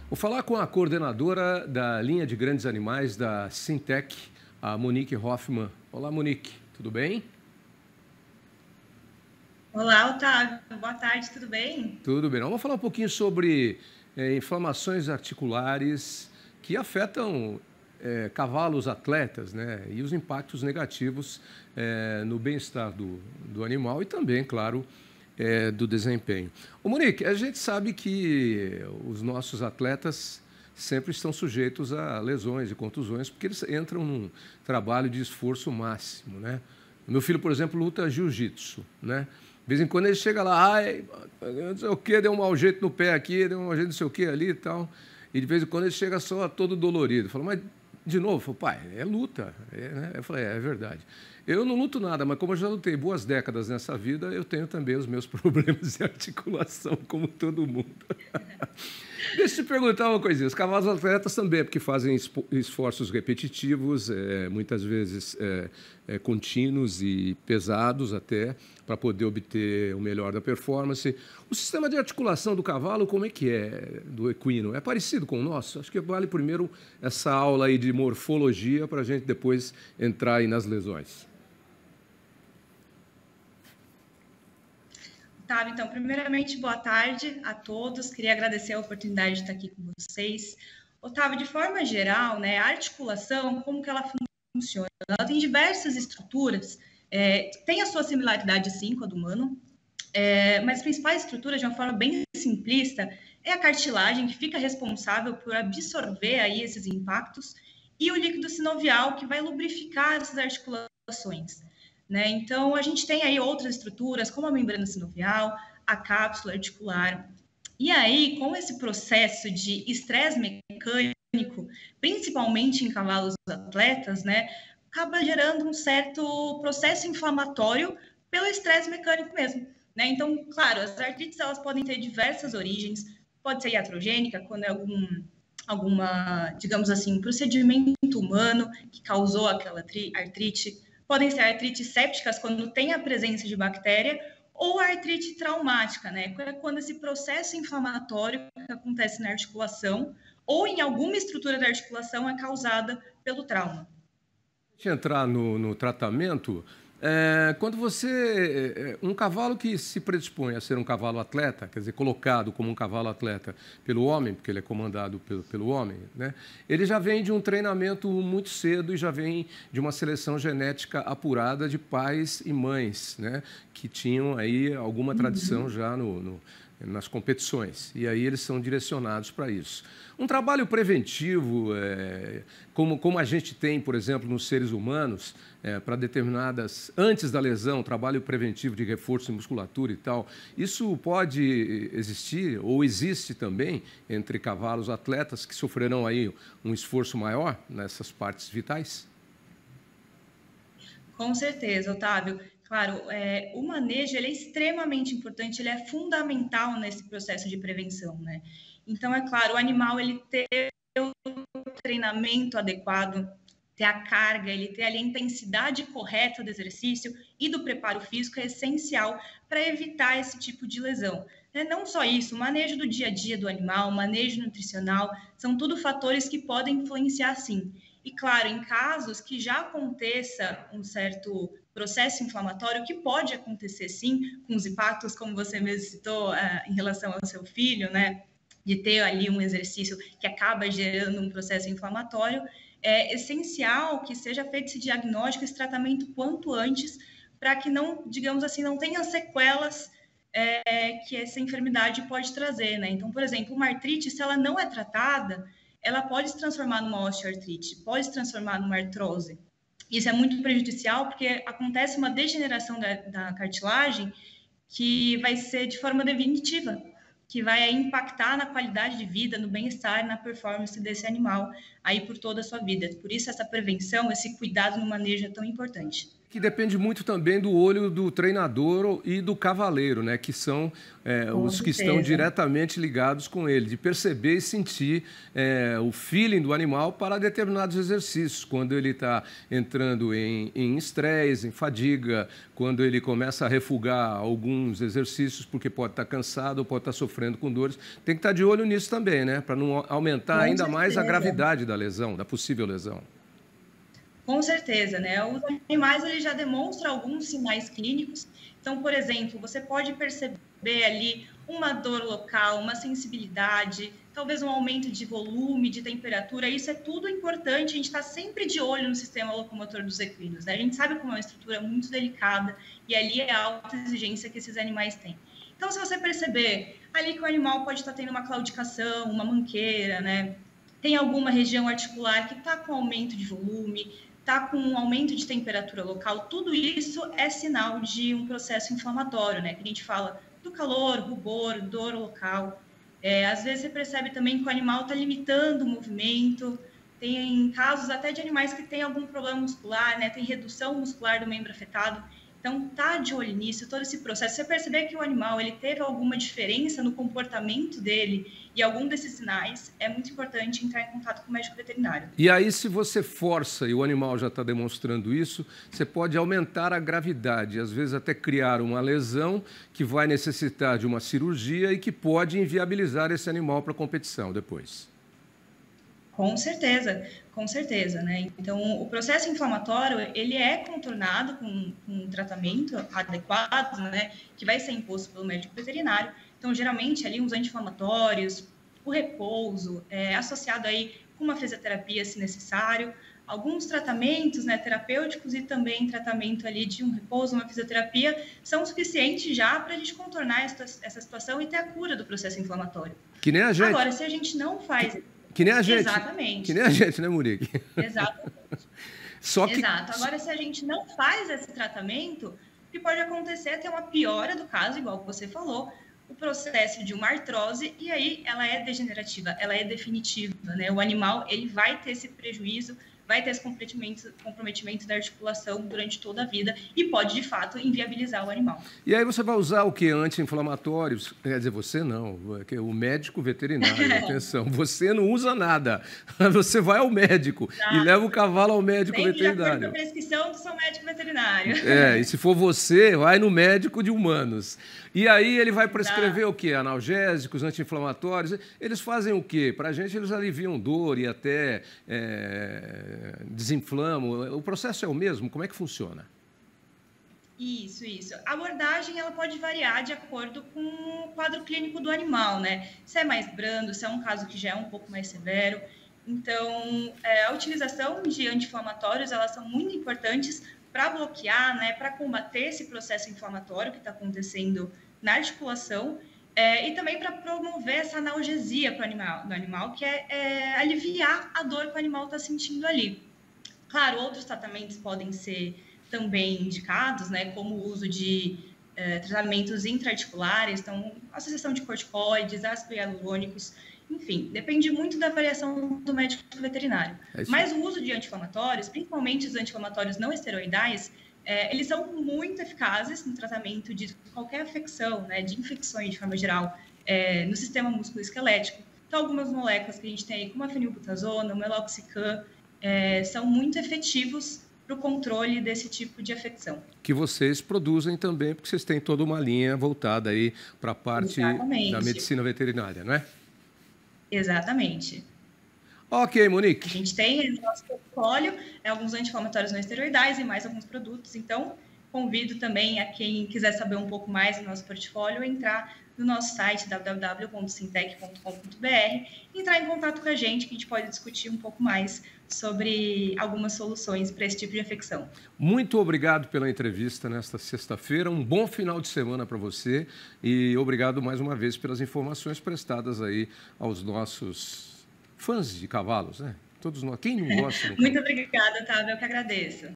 Vou falar com a coordenadora da linha de grandes animais da Sintec, a Monique Hoffmann. Olá, Monique, tudo bem? Olá, Otávio. Boa tarde, tudo bem? Tudo bem. Vamos falar um pouquinho sobre inflamações articulares que afetam cavalos atletas, né? E os impactos negativos no bem-estar do animal e também, claro, do desempenho. Ô, Monique, a gente sabe que os nossos atletas sempre estão sujeitos a lesões e contusões porque eles entram num trabalho de esforço máximo, né? O meu filho, por exemplo, luta jiu-jitsu, né? De vez em quando ele chega lá, ai, não sei o quê, deu um mau jeito no pé aqui, deu um mau jeito não sei o quê ali e tal. E de vez em quando ele chega só todo dolorido. Fala, mas de novo, falo, pai, é luta. Né? Eu falei, é verdade. Eu não luto nada, mas como eu já lutei boas décadas nessa vida, eu tenho também os meus problemas de articulação, como todo mundo. Deixa eu te perguntar uma coisinha. Os cavalos atletas também, porque fazem esforços repetitivos, muitas vezes contínuos e pesados até, para poder obter o melhor da performance. O sistema de articulação do cavalo, como é que é, do equino? É parecido com o nosso? Acho que vale primeiro essa aula aí de morfologia para a gente depois entrar aí nas lesões. Otávio, então, primeiramente, boa tarde a todos. Queria agradecer a oportunidade de estar aqui com vocês. Otávio, de forma geral, né, a articulação, como que ela funciona? Ela tem diversas estruturas, tem a sua similaridade, sim, com a do humano, mas as principais estruturas, de uma forma bem simplista, é a cartilagem, que fica responsável por absorver aí esses impactos, e o líquido sinovial, que vai lubrificar essas articulações. Né? Então, a gente tem aí outras estruturas, como a membrana sinovial, a cápsula articular. E aí, com esse processo de estresse mecânico, principalmente em cavalos atletas, né, acaba gerando um certo processo inflamatório pelo estresse mecânico mesmo. Né? Então, claro, as artrites elas podem ter diversas origens, pode ser iatrogênica, quando é alguma, digamos assim, um procedimento humano que causou aquela artrite, podem ser artrites sépticas, quando tem a presença de bactéria, ou artrite traumática, né? Quando esse processo inflamatório que acontece na articulação ou em alguma estrutura da articulação é causada pelo trauma. Antes de entrar no tratamento, quando um cavalo que se predispõe a ser um cavalo atleta, quer dizer, colocado como um cavalo atleta pelo homem, porque ele é comandado pelo homem, né? Ele já vem de um treinamento muito cedo e já vem de uma seleção genética apurada de pais e mães, né? Que tinham aí alguma tradição já nas competições. E aí eles são direcionados para isso. Um trabalho preventivo, como a gente tem, por exemplo, nos seres humanos, para determinadas, antes da lesão, trabalho preventivo de reforço de musculatura e tal, isso pode existir, ou existe também, entre cavalos atletas que sofrerão aí um esforço maior nessas partes vitais? Com certeza, Otávio. Claro, o manejo ele é extremamente importante, ele é fundamental nesse processo de prevenção, né? Então, é claro, o animal ele ter o treinamento adequado, ter a carga, ele ter ali a intensidade correta do exercício e do preparo físico é essencial para evitar esse tipo de lesão. Não só isso, o manejo do dia a dia do animal, o manejo nutricional, são tudo fatores que podem influenciar sim. E claro, em casos que já aconteça um certo processo inflamatório, que pode acontecer sim, com os impactos, como você mesmo citou, em relação ao seu filho, né? De ter ali um exercício que acaba gerando um processo inflamatório, é essencial que seja feito esse diagnóstico, esse tratamento quanto antes, para que não, digamos assim, não tenha sequelas que essa enfermidade pode trazer, né? Então, por exemplo, uma artrite, se ela não é tratada, ela pode se transformar numa osteoartrite, pode se transformar numa artrose. Isso é muito prejudicial porque acontece uma degeneração da cartilagem que vai ser de forma definitiva, que vai impactar na qualidade de vida, no bem-estar, na performance desse animal aí por toda a sua vida. Por isso essa prevenção, esse cuidado no manejo é tão importante. Que depende muito também do olho do treinador e do cavaleiro, né? Que são os que estão diretamente ligados com ele, de perceber e sentir o feeling do animal para determinados exercícios, quando ele está entrando em estresse, em fadiga, quando ele começa a refugar alguns exercícios porque pode estar cansado ou pode estar sofrendo com dores. Tem que estar de olho nisso também, né? Para não aumentar ainda mais a gravidade da lesão, da possível lesão. Com certeza, né? Os animais eles já demonstram alguns sinais clínicos. Então, por exemplo, você pode perceber ali uma dor local, uma sensibilidade, talvez um aumento de volume, de temperatura. Isso é tudo importante. A gente está sempre de olho no sistema locomotor dos equinos, né? A gente sabe como é uma estrutura muito delicada e ali é a alta exigência que esses animais têm. Então, se você perceber ali que o animal pode estar tendo uma claudicação, uma manqueira, né? Tem alguma região articular que está com aumento de volume, está com um aumento de temperatura local, tudo isso é sinal de um processo inflamatório, né? Que a gente fala do calor, rubor, dor local. Às vezes você percebe também que o animal está limitando o movimento, tem casos até de animais que têm algum problema muscular, né? Tem redução muscular do membro afetado. Então, tá de olho nisso, todo esse processo. Você perceber que o animal ele teve alguma diferença no comportamento dele e algum desses sinais, é muito importante entrar em contato com o médico veterinário. E aí, se você força e o animal já está demonstrando isso, você pode aumentar a gravidade, às vezes até criar uma lesão que vai necessitar de uma cirurgia e que pode inviabilizar esse animal para a competição depois. Com certeza, né? Então, o processo inflamatório, ele é contornado com um tratamento adequado, né? Que vai ser imposto pelo médico veterinário. Então, geralmente, ali uns anti-inflamatórios, o repouso, associado aí com uma fisioterapia, se necessário, alguns tratamentos, né, terapêuticos e também tratamento ali de um repouso, uma fisioterapia, são suficientes já para a gente contornar essa situação e ter a cura do processo inflamatório. Que nem a gente. Agora, se a gente não faz... Que nem a gente. Exatamente. Que nem a gente, né, Murique? Exatamente. Exato. Agora, se a gente não faz esse tratamento, o que pode acontecer é ter uma piora do caso, igual você falou, o processo de uma artrose, e aí ela é degenerativa, ela é definitiva, né? O animal, ele vai ter esse prejuízo, vai ter esse comprometimento da articulação durante toda a vida e pode, de fato, inviabilizar o animal. E aí você vai usar o que? Anti-inflamatórios? Quer dizer, você não, o médico veterinário, atenção, você não usa nada. Você vai ao médico e leva o cavalo ao médico veterinário. De acordo com a prescrição do seu médico veterinário. E se for você, vai no médico de humanos. E aí ele vai prescrever o quê? Analgésicos, anti-inflamatórios. Eles fazem o quê? Para a gente, eles aliviam dor e até desinflamam. O processo é o mesmo? Como é que funciona? Isso. A abordagem ela pode variar de acordo com o quadro clínico do animal, né? Se é mais brando, se é um caso que já é um pouco mais severo. Então, a utilização de anti-inflamatórios, elas são muito importantes para bloquear, né, para combater esse processo inflamatório que está acontecendo na articulação e também para promover essa analgesia para o animal, que é aliviar a dor que o animal está sentindo ali. Claro, outros tratamentos podem ser também indicados, né, como o uso de tratamentos intraarticulares, então associação de corticoides, ácidos hialurônicos, enfim, depende muito da variação do médico veterinário. Mas o uso de anti-inflamatórios, principalmente os anti-inflamatórios não esteroidais, eles são muito eficazes no tratamento de qualquer afecção, né, de infecções de forma geral, no sistema musculoesquelético. Então, algumas moléculas que a gente tem aí, como a fenilbutazona, o meloxicam, são muito efetivos para o controle desse tipo de afecção. Que vocês produzem também, porque vocês têm toda uma linha voltada aí para a parte da medicina veterinária, não é? Exatamente. Ok, Monique. A gente tem no nosso portfólio alguns anti-inflamatórios não esteroidais e mais alguns produtos, então convido também a quem quiser saber um pouco mais do nosso portfólio a entrar no nosso site www.sintec.com.br e entrar em contato com a gente pode discutir um pouco mais sobre algumas soluções para esse tipo de infecção. Muito obrigado pela entrevista nesta sexta-feira, um bom final de semana para você e obrigado mais uma vez pelas informações prestadas aí aos nossos fãs de cavalos, né? Todos nós. Quem não gosta? Muito obrigada, Otávio, eu que agradeço.